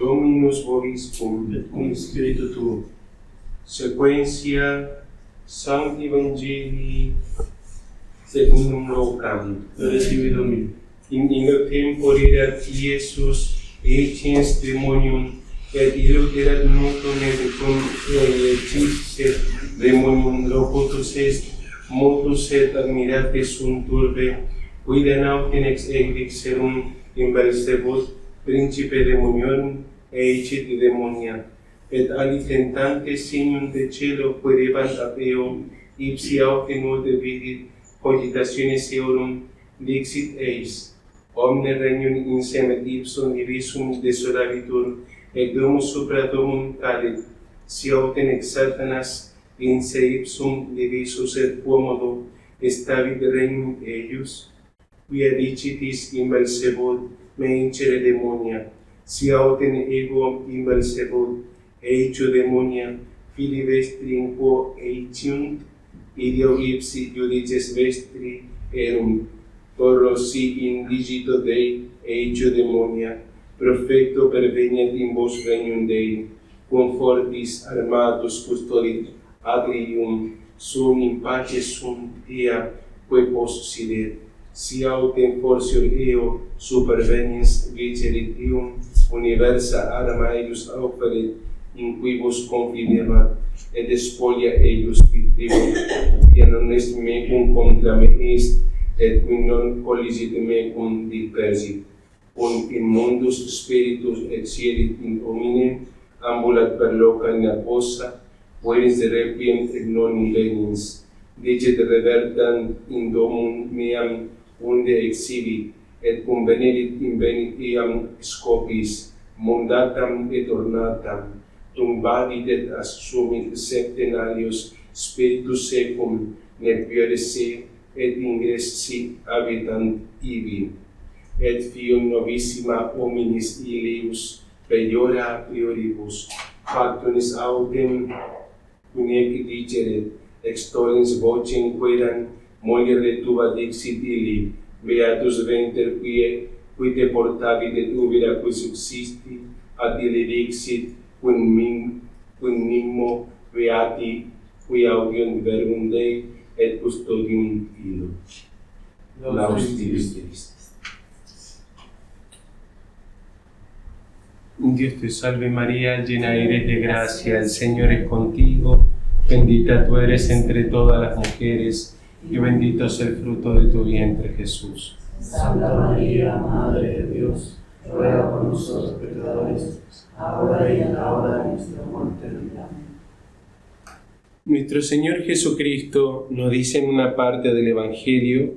Dominus vobiscum. Et cum spiritu tuo. Sequentia Sancti Evangelii secundum Lucam. Recibi Domini. In illo tempore erat Iesus etiens demonium, et illo erat nutum et cum exercit demonium locutus est, motus et admirate sunt urbe, quid nauten ex exerum in Beelzebub, principe demoniorum, eicit demonia. Et alitentantes signum de cielo querebant ab eo, ipsi autem ut vidit cogitationes eorum, dixit eis, omne regnum insem et ipsum divisum desolabitur, et domus supra domum cadet, si autem ex Satanas inse ipsum divisus et quomodo estabit regnum eius, quia dicitis in Beelzebub me incere demonia, si autem ego in Beelzebub eicio demonia, fili vestri in quo eiciunt, ideo ipsi judices vestri erum, porro si indigito Dei eicio demonia, profecto perveniet in vos regnum Dei, quum fortis armatus custodit atrium, sum in pace sunt dia, quae possidet, si autem fortior eo superveniens vicerit ium, universa arma eius auferet, in quibus confidebat, et spolia eius victimum, quia non est mecum contra me est, et qui non collisit mecum dispersit. Cum in mundus spiritus exierit in hominem, ambulat per loca in fossa, pueris requiem et non inveniens. Dicet revertant in domum meam unde exhibit, et cum venit invenit iam scopis, mundatam et ornatam, tumbadit et assumit septenarius spiritus secum, nepiere se, et ingressi habitant ibi. Et fium novissima hominis ilius, peiora a prioribus, factunis autem cunec diceret, extollens vocem queram, molere tuba dixit illi, beatus venter qui te portavit et ubera qui subsisti, ad illi dixit, quin mimmo beati, qui audiunt verbum Dei, et custodium illo. Laus tibi Christi. Dios te salve María, llena eres de gracia, el Señor es contigo, bendita tú eres entre todas las mujeres, y bendito es el fruto de tu vientre, Jesús. Santa María, Madre de Dios, ruega por nosotros pecadores, ahora y en la hora de nuestra muerte. Amén. Nuestro Señor Jesucristo nos dice en una parte del Evangelio,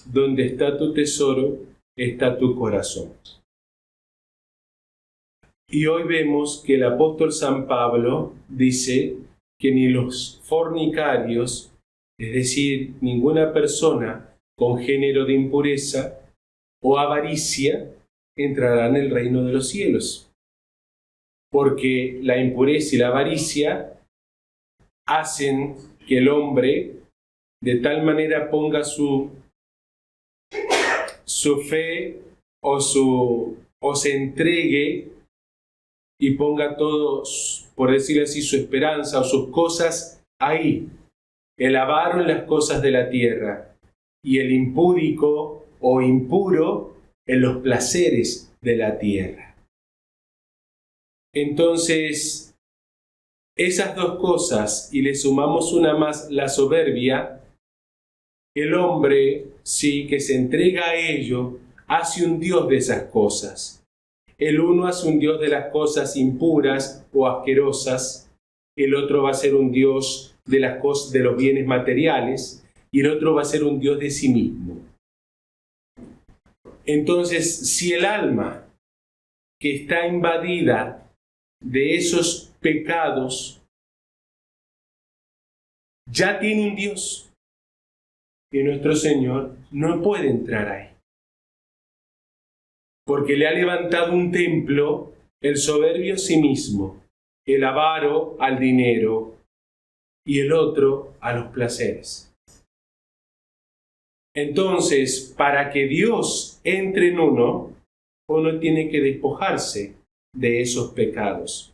donde está tu tesoro, está tu corazón. Y hoy vemos que el apóstol San Pablo dice que ni los fornicarios, es decir, ninguna persona con género de impureza o avaricia, entrará en el reino de los cielos. Porque la impureza y la avaricia hacen que el hombre de tal manera ponga su fe o se entregue y ponga todo, por decirlo así, su esperanza o sus cosas ahí. El avaro en las cosas de la tierra y el impúdico o impuro en los placeres de la tierra. Entonces, esas dos cosas, y le sumamos una más, la soberbia, el hombre, sí, que se entrega a ello, hace un dios de esas cosas. El uno hace un dios de las cosas impuras o asquerosas, el otro va a ser un dios de las cosas, de los bienes materiales, y el otro va a ser un dios de sí mismo. Entonces, si el alma que está invadida de esos pecados ya tiene un Dios, y nuestro Señor no puede entrar ahí, porque le ha levantado un templo el soberbio a sí mismo, el avaro al dinero y el otro a los placeres. Entonces, para que Dios entre en uno tiene que despojarse de esos pecados.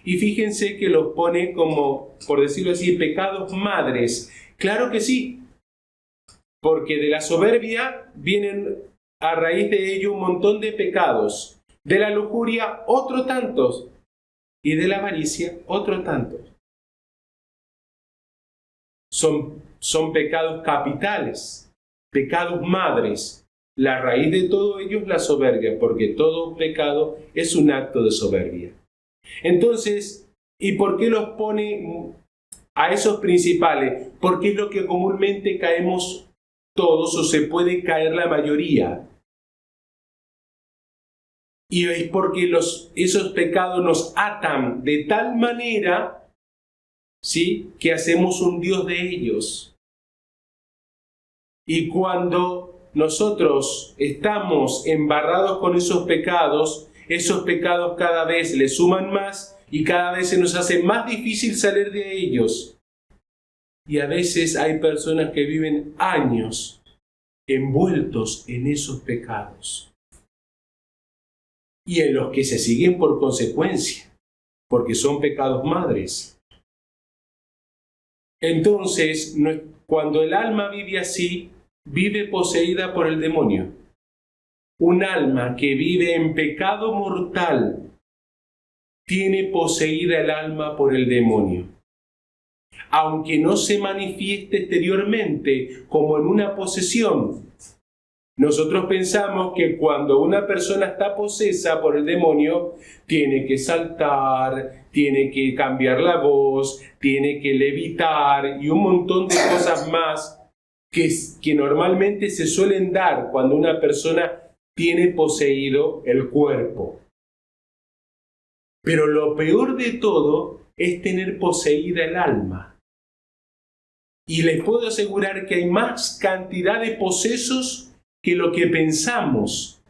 Y fíjense que los pone como, por decirlo así, pecados madres. Claro que sí, porque de la soberbia vienen a raíz de ello un montón de pecados. De la lujuria, otros tantos. Y de la avaricia, otros tantos. Son pecados capitales, pecados madres. La raíz de todo ello es la soberbia, porque todo pecado es un acto de soberbia. Entonces, ¿y por qué los pone a esos principales? Porque es lo que comúnmente caemos todos, o se puede caer la mayoría. Y es porque esos pecados nos atan de tal manera, ¿sí?, que hacemos un Dios de ellos. Y cuando nosotros estamos embarrados con esos pecados cada vez le suman más y cada vez se nos hace más difícil salir de ellos. Y a veces hay personas que viven años envueltos en esos pecados. Y en los que se siguen por consecuencia, porque son pecados madres. Entonces, cuando el alma vive así, vive poseída por el demonio. Un alma que vive en pecado mortal tiene poseída el alma por el demonio. Aunque no se manifieste exteriormente como en una posesión. Nosotros pensamos que cuando una persona está posesa por el demonio, tiene que saltar, tiene que cambiar la voz, tiene que levitar y un montón de cosas más que normalmente se suelen dar cuando una persona tiene poseído el cuerpo. Pero lo peor de todo es tener poseída el alma. Y les puedo asegurar que hay más cantidad de posesos que lo que pensamos.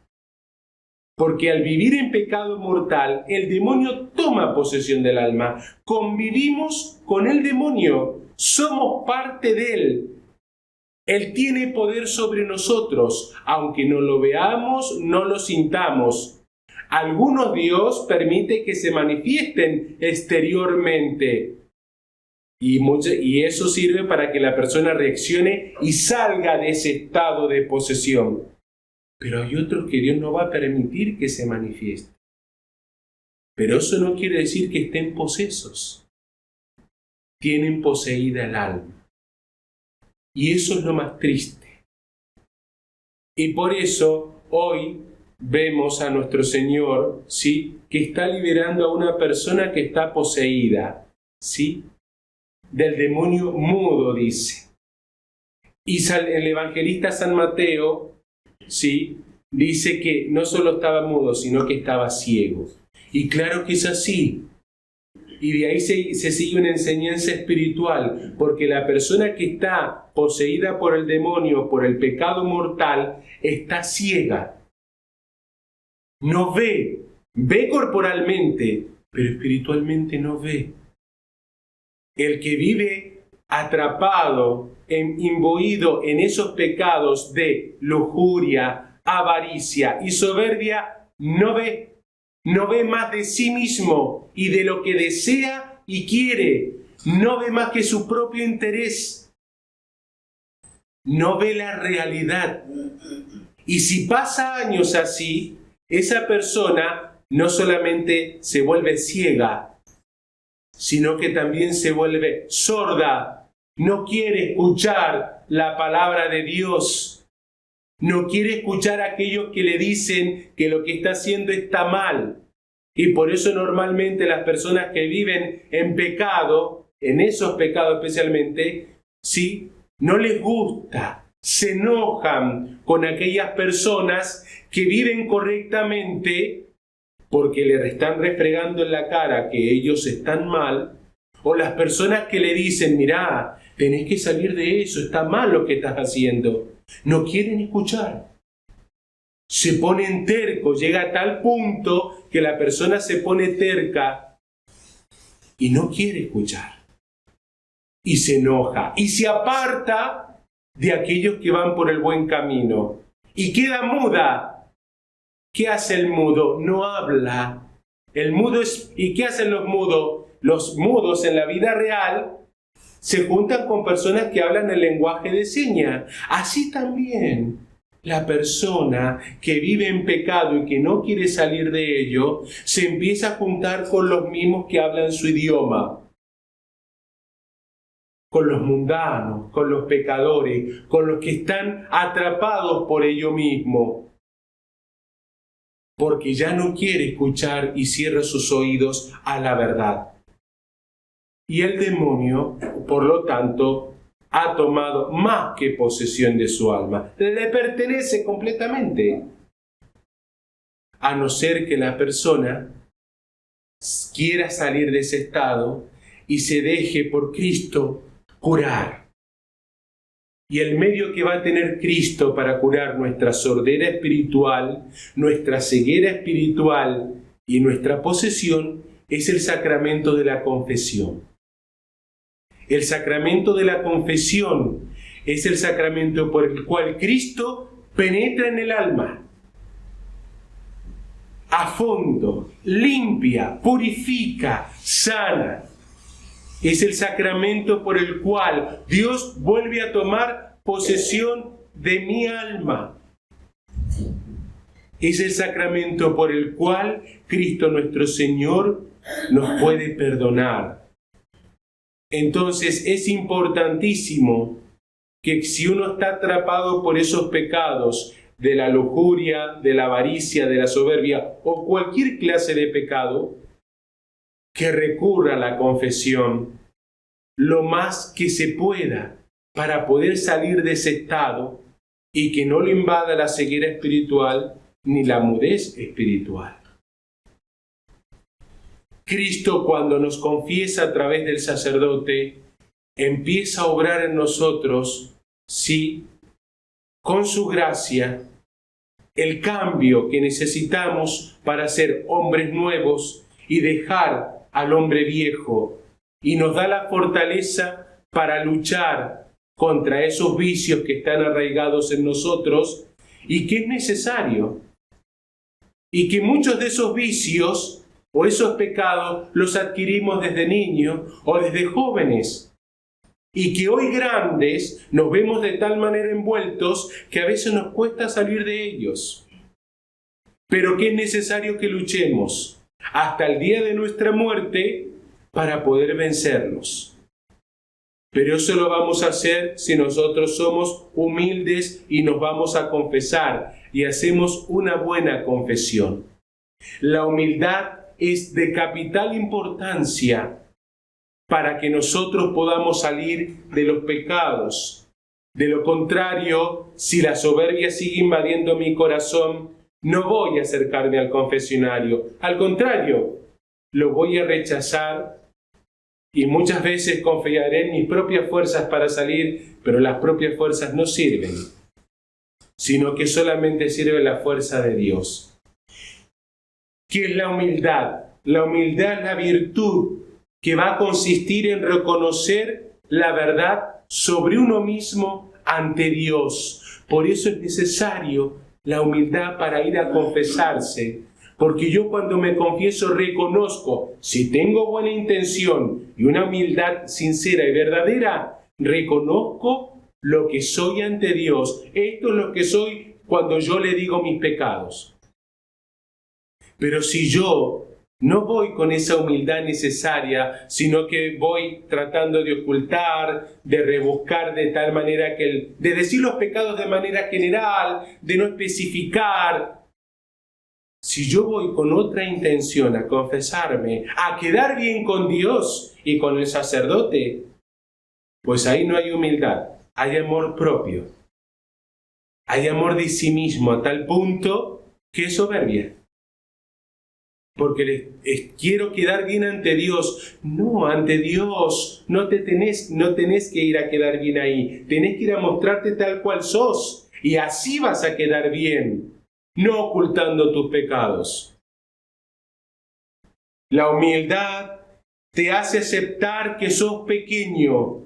Porque al vivir en pecado mortal, el demonio toma posesión del alma. Convivimos con el demonio, somos parte de él. Él tiene poder sobre nosotros, aunque no lo veamos, no lo sintamos. Algunos Dios permite que se manifiesten exteriormente. Y eso sirve para que la persona reaccione y salga de ese estado de posesión. Pero hay otros que Dios no va a permitir que se manifiesten. Pero eso no quiere decir que estén posesos. Tienen poseída el alma. Y eso es lo más triste. Y por eso hoy vemos a nuestro Señor, ¿sí?, que está liberando a una persona que está poseída, ¿sí?, del demonio mudo, dice. Y el evangelista San Mateo, ¿sí?, dice que no solo estaba mudo, sino que estaba ciego. Y claro que es así. Y de ahí se sigue una enseñanza espiritual, porque la persona que está poseída por el demonio, por el pecado mortal, está ciega. No ve, ve corporalmente, pero espiritualmente no ve. El que vive atrapado, imbuido en esos pecados de lujuria, avaricia y soberbia, no ve más de sí mismo y de lo que desea y quiere. No ve más que su propio interés. No ve la realidad. Y si pasa años así, esa persona no solamente se vuelve ciega, sino que también se vuelve sorda. No quiere escuchar la palabra de Dios. No quiere escuchar a aquellos que le dicen que lo que está haciendo está mal. Y por eso normalmente las personas que viven en pecado, en esos pecados especialmente, ¿sí?, no les gusta, se enojan con aquellas personas que viven correctamente porque le están refregando en la cara que ellos están mal, o las personas que le dicen, mirá, tenés que salir de eso, está mal lo que estás haciendo. No quieren escuchar. Se ponen tercos, llega a tal punto que la persona se pone terca y no quiere escuchar. Y se enoja y se aparta de aquellos que van por el buen camino. Y queda muda. ¿Qué hace el mudo? No habla. El mudo ¿y qué hacen los mudos? Los mudos en la vida real se juntan con personas que hablan el lenguaje de señas. Así también la persona que vive en pecado y que no quiere salir de ello, se empieza a juntar con los mismos que hablan su idioma. Con los mundanos, con los pecadores, con los que están atrapados por ello mismo. Porque ya no quiere escuchar y cierra sus oídos a la verdad. Y el demonio, por lo tanto, ha tomado más que posesión de su alma. Le pertenece completamente. A no ser que la persona quiera salir de ese estado y se deje por Cristo curar. Y el medio que va a tener Cristo para curar nuestra sordera espiritual, nuestra ceguera espiritual y nuestra posesión es el sacramento de la confesión. El sacramento de la confesión es el sacramento por el cual Cristo penetra en el alma a fondo, limpia, purifica, sana. Es el sacramento por el cual Dios vuelve a tomar posesión de mi alma. Es el sacramento por el cual Cristo nuestro Señor nos puede perdonar. Entonces es importantísimo que si uno está atrapado por esos pecados de la lujuria, de la avaricia, de la soberbia o cualquier clase de pecado, que recurra a la confesión lo más que se pueda para poder salir de ese estado y que no le invada la ceguera espiritual ni la mudez espiritual. Cristo, cuando nos confiesa a través del sacerdote, empieza a obrar en nosotros, sí, con su gracia, el cambio que necesitamos para ser hombres nuevos y dejar al hombre viejo, y nos da la fortaleza para luchar contra esos vicios que están arraigados en nosotros y que es necesario. Y que muchos de esos vicios o esos pecados los adquirimos desde niños o desde jóvenes. Y que hoy grandes nos vemos de tal manera envueltos que a veces nos cuesta salir de ellos. Pero que es necesario que luchemos hasta el día de nuestra muerte para poder vencerlos. Pero eso lo vamos a hacer si nosotros somos humildes y nos vamos a confesar y hacemos una buena confesión. La humildad es de capital importancia para que nosotros podamos salir de los pecados. De lo contrario, si la soberbia sigue invadiendo mi corazón, no voy a acercarme al confesionario. Al contrario, lo voy a rechazar y muchas veces confiaré en mis propias fuerzas para salir, pero las propias fuerzas no sirven, sino que solamente sirve la fuerza de Dios. ¿Qué es la humildad? La humildad es la virtud que va a consistir en reconocer la verdad sobre uno mismo ante Dios. Por eso es necesario la humildad para ir a confesarse. Porque yo cuando me confieso reconozco, si tengo buena intención y una humildad sincera y verdadera, reconozco lo que soy ante Dios. Esto es lo que soy cuando yo le digo mis pecados. Pero si yo no voy con esa humildad necesaria, sino que voy tratando de ocultar, de rebuscar de tal manera de decir los pecados de manera general, de no especificar. Si yo voy con otra intención a confesarme, a quedar bien con Dios y con el sacerdote, pues ahí no hay humildad, hay amor propio. Hay amor de sí mismo a tal punto que es soberbia. Porque quiero quedar bien ante Dios. No, ante Dios no tenés que ir a quedar bien ahí. Tenés que ir a mostrarte tal cual sos. Y así vas a quedar bien. No ocultando tus pecados. La humildad te hace aceptar que sos pequeño,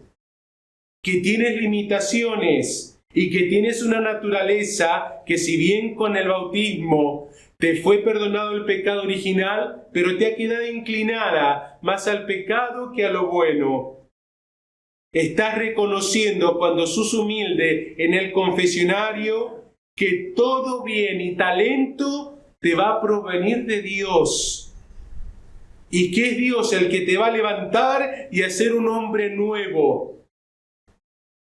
que tienes limitaciones y que tienes una naturaleza que, si bien con el bautismo te fue perdonado el pecado original, pero te ha quedado inclinada más al pecado que a lo bueno. Estás reconociendo, cuando sos humilde en el confesionario, que todo bien y talento te va a provenir de Dios. Y que es Dios el que te va a levantar y hacer un hombre nuevo,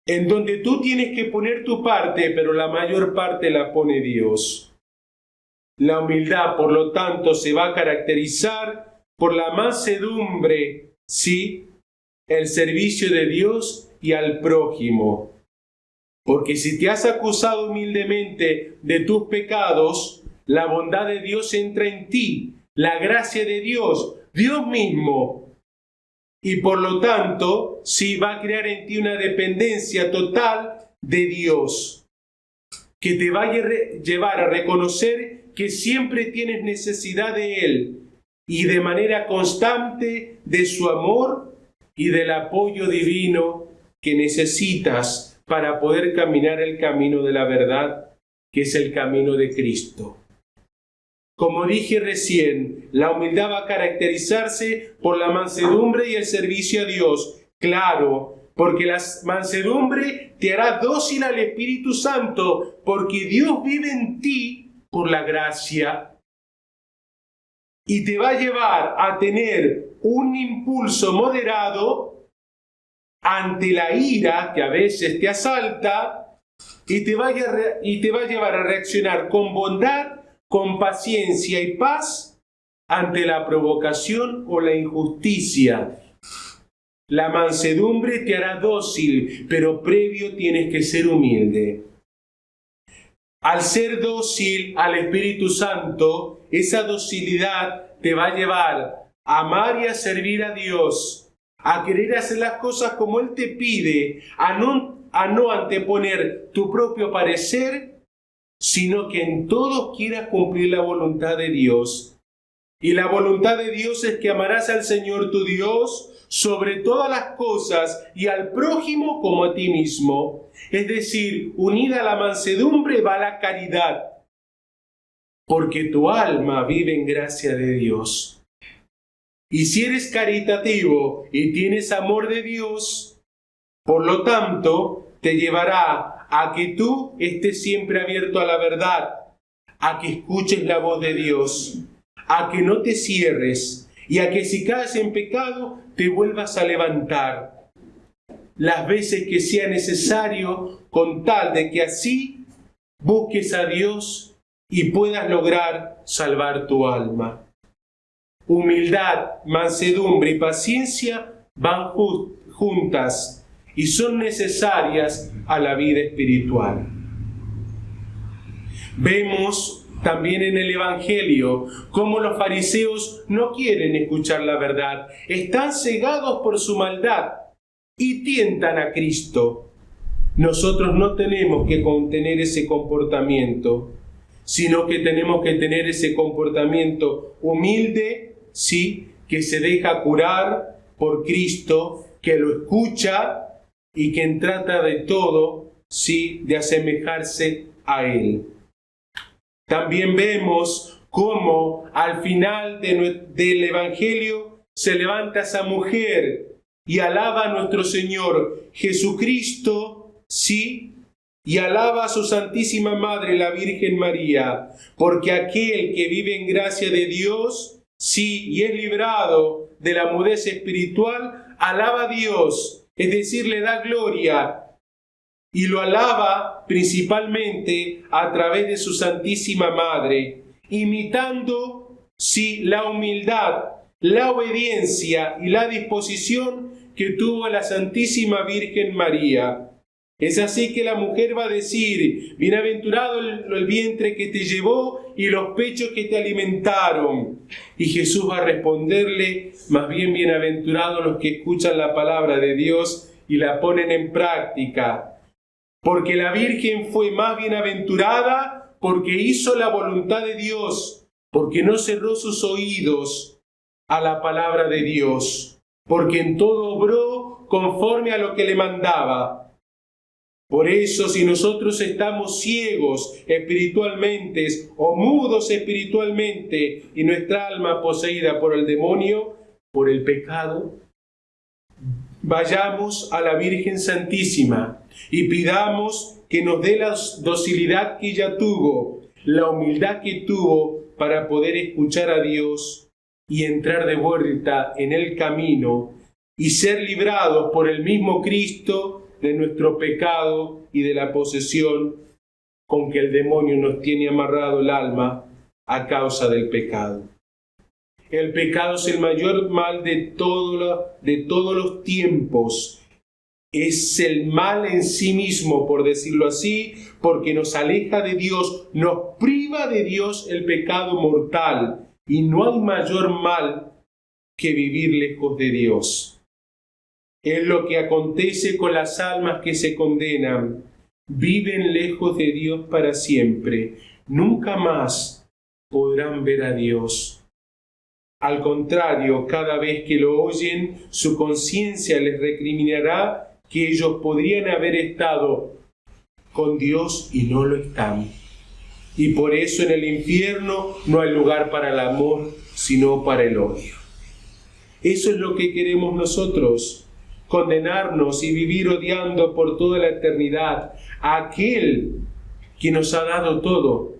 en donde tú tienes que poner tu parte, pero la mayor parte la pone Dios. La humildad, por lo tanto, se va a caracterizar por la mansedumbre, ¿sí?, el servicio de Dios y al prójimo. Porque si te has acusado humildemente de tus pecados, la bondad de Dios entra en ti, la gracia de Dios, Dios mismo. Y por lo tanto, sí va a crear en ti una dependencia total de Dios, que te va a llevar a reconocer que siempre tienes necesidad de Él y de manera constante de su amor y del apoyo divino que necesitas para poder caminar el camino de la verdad, que es el camino de Cristo. Como dije recién, la humildad va a caracterizarse por la mansedumbre y el servicio a Dios. Claro, porque la mansedumbre te hará dócil al Espíritu Santo, porque Dios vive en ti por la gracia y te va a llevar a tener un impulso moderado ante la ira que a veces te asalta y te va a llevar a reaccionar con bondad, con paciencia y paz ante la provocación o la injusticia. La mansedumbre te hará dócil, pero previo tienes que ser humilde. Al ser dócil al Espíritu Santo, esa docilidad te va a llevar a amar y a servir a Dios, a querer hacer las cosas como Él te pide, a no anteponer tu propio parecer, sino que en todo quieras cumplir la voluntad de Dios. Y la voluntad de Dios es que amarás al Señor tu Dios sobre todas las cosas y al prójimo como a ti mismo. Es decir, unida a la mansedumbre va la caridad, porque tu alma vive en gracia de Dios. Y si eres caritativo y tienes amor de Dios, por lo tanto, te llevará a que tú estés siempre abierto a la verdad, a que escuches la voz de Dios, a que no te cierres y a que si caes en pecado te vuelvas a levantar las veces que sea necesario, con tal de que así busques a Dios y puedas lograr salvar tu alma. Humildad, mansedumbre y paciencia van juntas y son necesarias a la vida espiritual. Vemos también en el Evangelio cómo los fariseos no quieren escuchar la verdad, están cegados por su maldad y tientan a Cristo. Nosotros no tenemos que contener ese comportamiento, sino que tenemos que tener ese comportamiento humilde, sí, que se deja curar por Cristo, que lo escucha y que trata de todo, sí, de asemejarse a Él. También vemos cómo al final del Evangelio se levanta esa mujer y alaba a nuestro Señor Jesucristo, sí, y alaba a su Santísima Madre, la Virgen María, porque aquel que vive en gracia de Dios, sí, y es librado de la mudez espiritual, alaba a Dios, es decir, le da gloria, y lo alaba principalmente a través de su Santísima Madre, imitando, sí, la humildad, la obediencia y la disposición que tuvo la Santísima Virgen María. Es así que la mujer va a decir: bienaventurado el vientre que te llevó y los pechos que te alimentaron. Y Jesús va a responderle: más bien bienaventurados los que escuchan la palabra de Dios y la ponen en práctica. Porque la Virgen fue más bienaventurada porque hizo la voluntad de Dios, porque no cerró sus oídos a la palabra de Dios, porque en todo obró conforme a lo que le mandaba. Por eso, si nosotros estamos ciegos espiritualmente o mudos espiritualmente y nuestra alma poseída por el demonio, por el pecado, vayamos a la Virgen Santísima y pidamos que nos dé la docilidad que ella tuvo, la humildad que tuvo para poder escuchar a Dios y entrar de vuelta en el camino y ser librados por el mismo Cristo de nuestro pecado y de la posesión con que el demonio nos tiene amarrado el alma a causa del pecado. El pecado es el mayor mal de todos los tiempos. Es el mal en sí mismo, por decirlo así, porque nos aleja de Dios, nos priva de Dios el pecado mortal. Y no hay mayor mal que vivir lejos de Dios. Es lo que acontece con las almas que se condenan. Viven lejos de Dios para siempre. Nunca más podrán ver a Dios. Al contrario, cada vez que lo oyen, su conciencia les recriminará que ellos podrían haber estado con Dios y no lo están. Y por eso en el infierno no hay lugar para el amor, sino para el odio. Eso es lo que queremos nosotros. Condenarnos y vivir odiando por toda la eternidad a aquel que nos ha dado todo.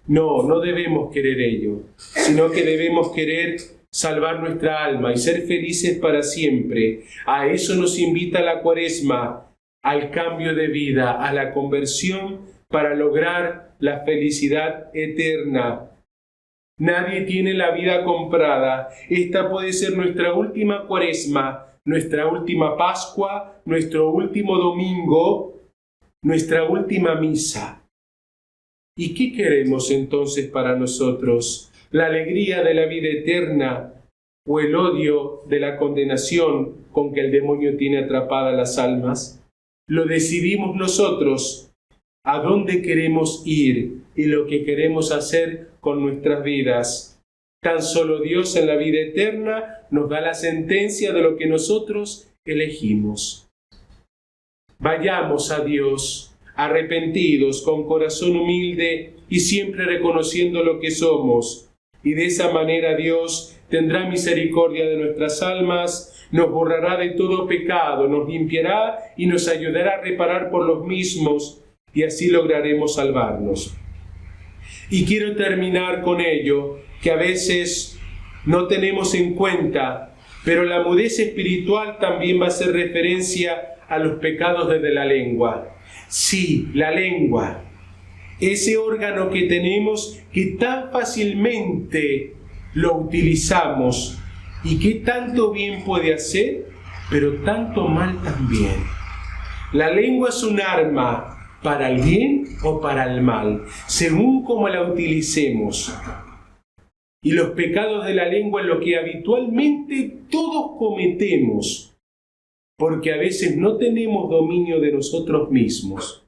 No debemos querer ello, sino que debemos querer salvar nuestra alma y ser felices para siempre. A eso nos invita la Cuaresma, al cambio de vida, a la conversión para lograr la felicidad eterna. Nadie tiene la vida comprada. Esta puede ser nuestra última Cuaresma, nuestra última Pascua, nuestro último domingo, nuestra última misa. ¿Y qué queremos entonces para nosotros? ¿La alegría de la vida eterna o el odio de la condenación con que el demonio tiene atrapadas las almas? Lo decidimos nosotros a dónde queremos ir y lo que queremos hacer con nuestras vidas. Tan solo Dios en la vida eterna nos da la sentencia de lo que nosotros elegimos. Vayamos a Dios arrepentidos, con corazón humilde y siempre reconociendo lo que somos. Y de esa manera Dios tendrá misericordia de nuestras almas, nos borrará de todo pecado, nos limpiará y nos ayudará a reparar por los mismos, y así lograremos salvarnos. Y quiero terminar con ello, que a veces no tenemos en cuenta, pero la mudez espiritual también va a hacer referencia a los pecados desde la lengua. Sí, la lengua, ese órgano que tenemos que tan fácilmente lo utilizamos y que tanto bien puede hacer, pero tanto mal también. La lengua es un arma para el bien o para el mal, según como la utilicemos. Y los pecados de la lengua es lo que habitualmente todos cometemos, porque a veces no tenemos dominio de nosotros mismos.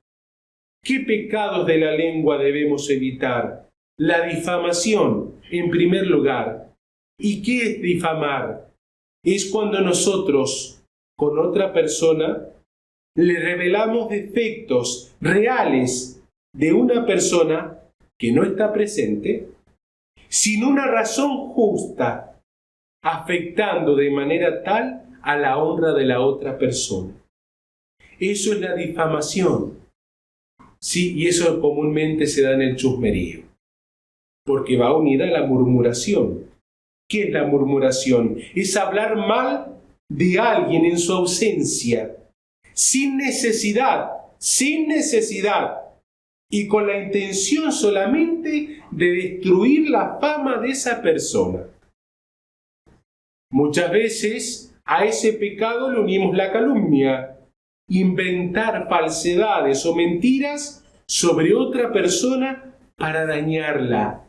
¿Qué pecados de la lengua debemos evitar? La difamación, en primer lugar. ¿Y qué es difamar? Es cuando nosotros, con otra persona, le revelamos defectos reales de una persona que no está presente, sin una razón justa, afectando de manera tal a la honra de la otra persona. Eso es la difamación. Sí, y eso comúnmente se da en el chusmerío, porque va unida a la murmuración. ¿Qué es la murmuración? Es hablar mal de alguien en su ausencia, sin necesidad, y con la intención solamente de destruir la fama de esa persona. Muchas veces a ese pecado le unimos la calumnia, inventar falsedades o mentiras sobre otra persona para dañarla.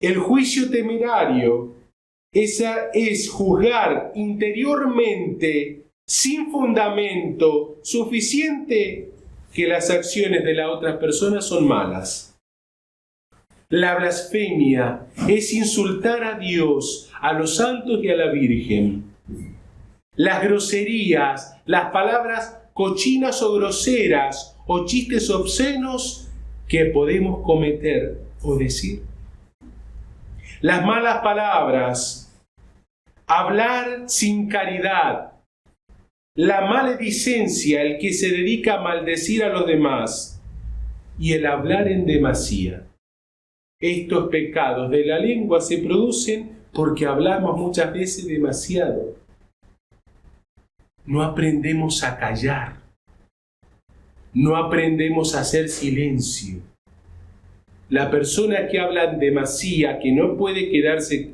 El juicio temerario es juzgar interiormente, sin fundamento suficiente, que las acciones de la otra persona son malas. La blasfemia es insultar a Dios, a los santos y a la Virgen. las groserías, las palabras cochinas o groseras o chistes obscenos que podemos cometer o decir. Las malas palabras, hablar sin caridad, la maledicencia, el que se dedica a maldecir a los demás, y el hablar en demasía. Estos pecados de la lengua se producen porque hablamos muchas veces demasiado. No aprendemos a callar. No aprendemos a hacer silencio. La persona que habla en demasía, que no puede quedarse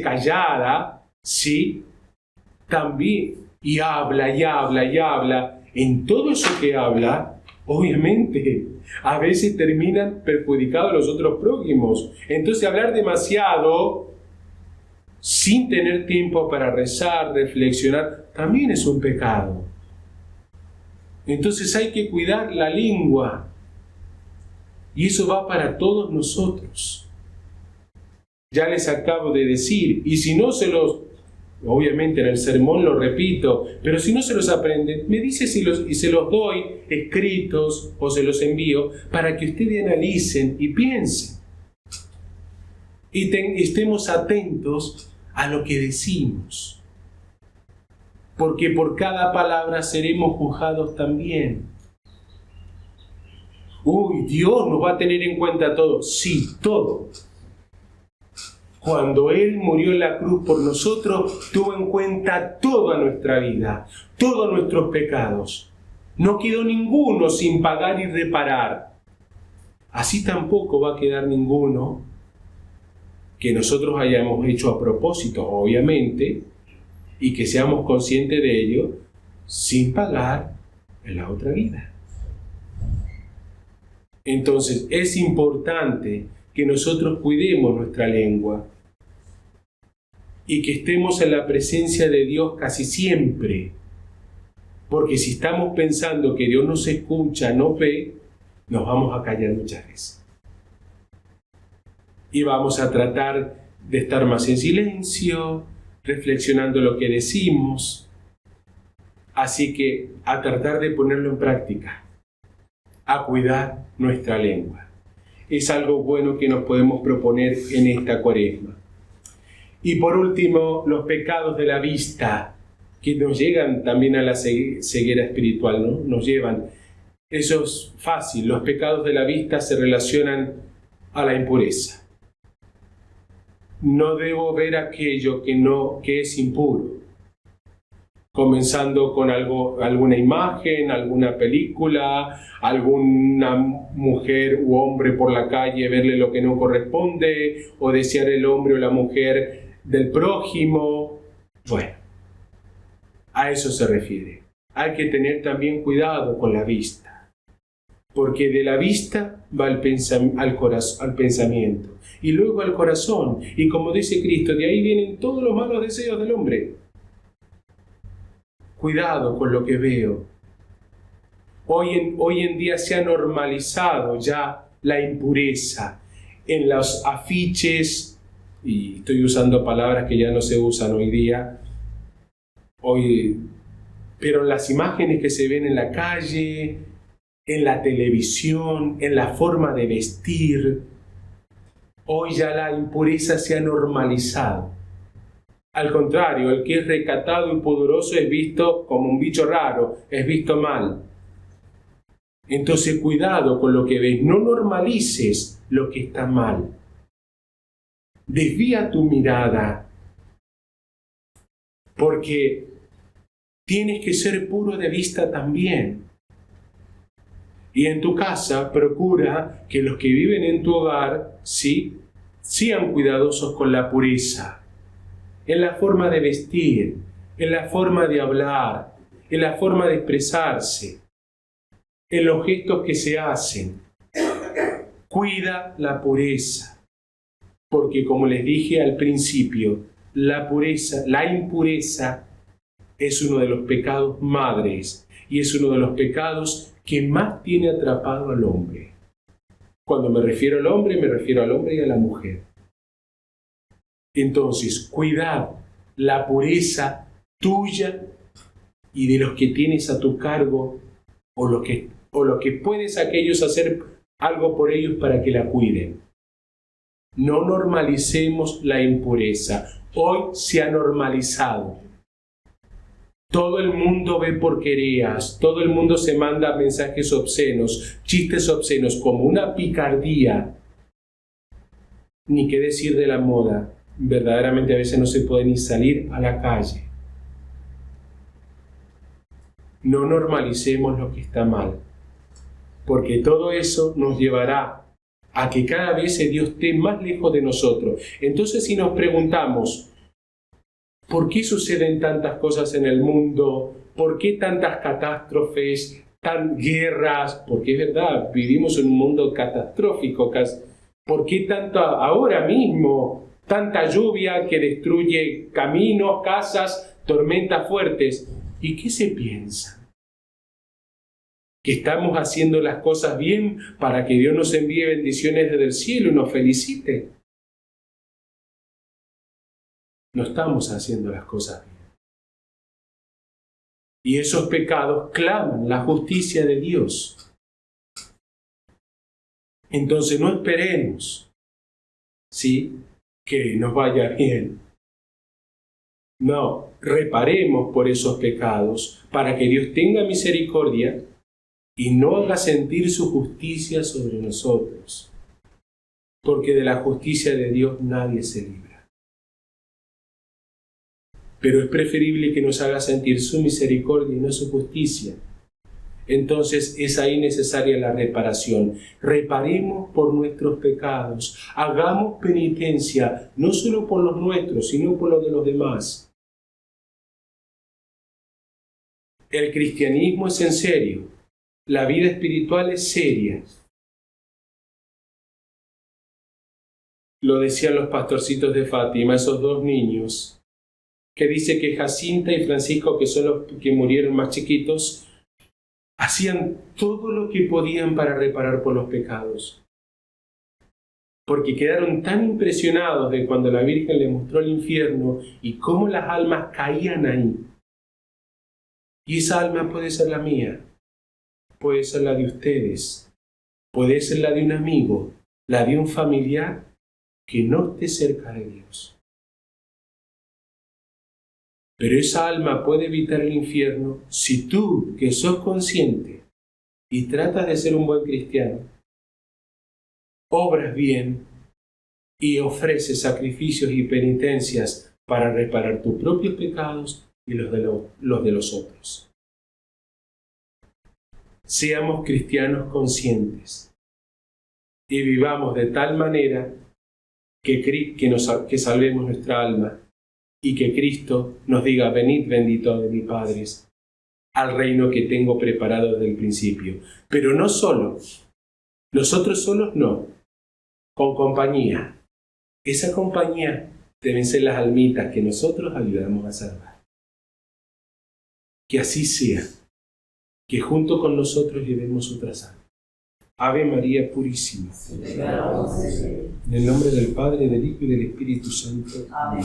callada, ¿sí? También, y habla. En todo eso que habla, obviamente, a veces terminan perjudicados los otros prójimos. Entonces, hablar demasiado sin tener tiempo para rezar, reflexionar, también es un pecado. Entonces hay que cuidar la lengua. Y eso va para todos nosotros. Ya les acabo de decir, y si no se los, obviamente en el sermón lo repito, pero si no se los aprenden, me dice y se los doy escritos o se los envío para que ustedes analicen y piensen. Y estemos atentos a lo que decimos. Porque por cada palabra seremos juzgados también. Uy, Dios nos va a tener en cuenta todo. Sí, todo. Cuando Él murió en la cruz por nosotros, tuvo en cuenta toda nuestra vida, todos nuestros pecados. No quedó ninguno sin pagar y reparar. Así tampoco va a quedar ninguno que nosotros hayamos hecho a propósito, obviamente, y que seamos conscientes de ello, sin pagar en la otra vida. Entonces, es importante que nosotros cuidemos nuestra lengua y que estemos en la presencia de Dios casi siempre. Porque si estamos pensando que Dios nos escucha, no ve, nos vamos a callar muchas veces. Y vamos a tratar de estar más en silencio, reflexionando lo que decimos. Así que a tratar de ponerlo en práctica, a cuidar nuestra lengua. Es algo bueno que nos podemos proponer en esta Cuaresma. Y por último, los pecados de la vista, que nos llegan también a la ceguera espiritual, ¿no? Nos llevan. Eso es fácil. Los pecados de la vista se relacionan a la impureza. No debo ver aquello que es impuro. Comenzando con alguna imagen, alguna película, alguna mujer u hombre por la calle, verle lo que no corresponde, o desear el hombre o la mujer del prójimo. Bueno, a eso se refiere. Hay que tener también cuidado con la vista, porque de la vista va al pensamiento, y luego al corazón, y como dice Cristo, de ahí vienen todos los malos deseos del hombre. Cuidado con lo que veo. Hoy en día se ha normalizado ya la impureza en los afiches, y estoy usando palabras que ya no se usan hoy día, pero en las imágenes que se ven en la calle, en la televisión, en la forma de vestir, hoy ya la impureza se ha normalizado. Al contrario, el que es recatado y pudoroso es visto como un bicho raro, es visto mal. Entonces, cuidado con lo que ves, no normalices lo que está mal. Desvía tu mirada, porque tienes que ser puro de vista también. Y en tu casa, procura que los que viven en tu hogar, ¿sí?, sean cuidadosos con la pureza. En la forma de vestir, en la forma de hablar, en la forma de expresarse, en los gestos que se hacen. Cuida la pureza, porque como les dije al principio, la impureza es uno de los pecados madres y es uno de los pecados que más tiene atrapado al hombre. Cuando me refiero al hombre y a la mujer. Entonces, cuidad la pureza tuya y de los que tienes a tu cargo, o lo que puedes aquellos hacer algo por ellos para que la cuiden. No normalicemos la impureza. Hoy se ha normalizado. Todo el mundo ve porquerías, todo el mundo se manda mensajes obscenos, chistes obscenos, como una picardía. Ni qué decir de la moda. Verdaderamente a veces no se puede ni salir a la calle. No normalicemos lo que está mal, porque todo eso nos llevará a que cada vez Dios esté más lejos de nosotros. Entonces, si nos preguntamos, ¿por qué suceden tantas cosas en el mundo? ¿Por qué tantas catástrofes, guerras? Porque es verdad, vivimos en un mundo catastrófico. ¿Por qué ahora mismo, tanta lluvia que destruye caminos, casas, tormentas fuertes? ¿Y qué se piensa? ¿Que estamos haciendo las cosas bien para que Dios nos envíe bendiciones desde el cielo y nos felicite? No estamos haciendo las cosas bien. Y esos pecados claman la justicia de Dios. Entonces no esperemos, ¿sí?, que nos vaya bien. No, reparemos por esos pecados para que Dios tenga misericordia y no haga sentir su justicia sobre nosotros. Porque de la justicia de Dios nadie se libra. Pero es preferible que nos haga sentir su misericordia y no su justicia. Entonces es ahí necesaria la reparación. Reparemos por nuestros pecados. Hagamos penitencia, no solo por los nuestros, sino por los de los demás. El cristianismo es en serio. La vida espiritual es seria. Lo decían los pastorcitos de Fátima, esos dos niños, que dice que Jacinta y Francisco, que son los que murieron más chiquitos, hacían todo lo que podían para reparar por los pecados. Porque quedaron tan impresionados de cuando la Virgen les mostró el infierno y cómo las almas caían ahí. Y esa alma puede ser la mía, puede ser la de ustedes, puede ser la de un amigo, la de un familiar que no esté cerca de Dios. Pero esa alma puede evitar el infierno si tú, que sos consciente y tratas de ser un buen cristiano, obras bien y ofreces sacrificios y penitencias para reparar tus propios pecados y los de los otros. Seamos cristianos conscientes y vivamos de tal manera que salvemos nuestra alma y que Cristo nos diga: venid benditos de mis padres, al reino que tengo preparado desde el principio. Pero no solo, nosotros solos no, con compañía. Esa compañía deben ser las almitas que nosotros ayudamos a salvar. Que así sea, que junto con nosotros llevemos otras almas. Ave María Purísima. En el nombre del Padre, del Hijo y del Espíritu Santo. Amén.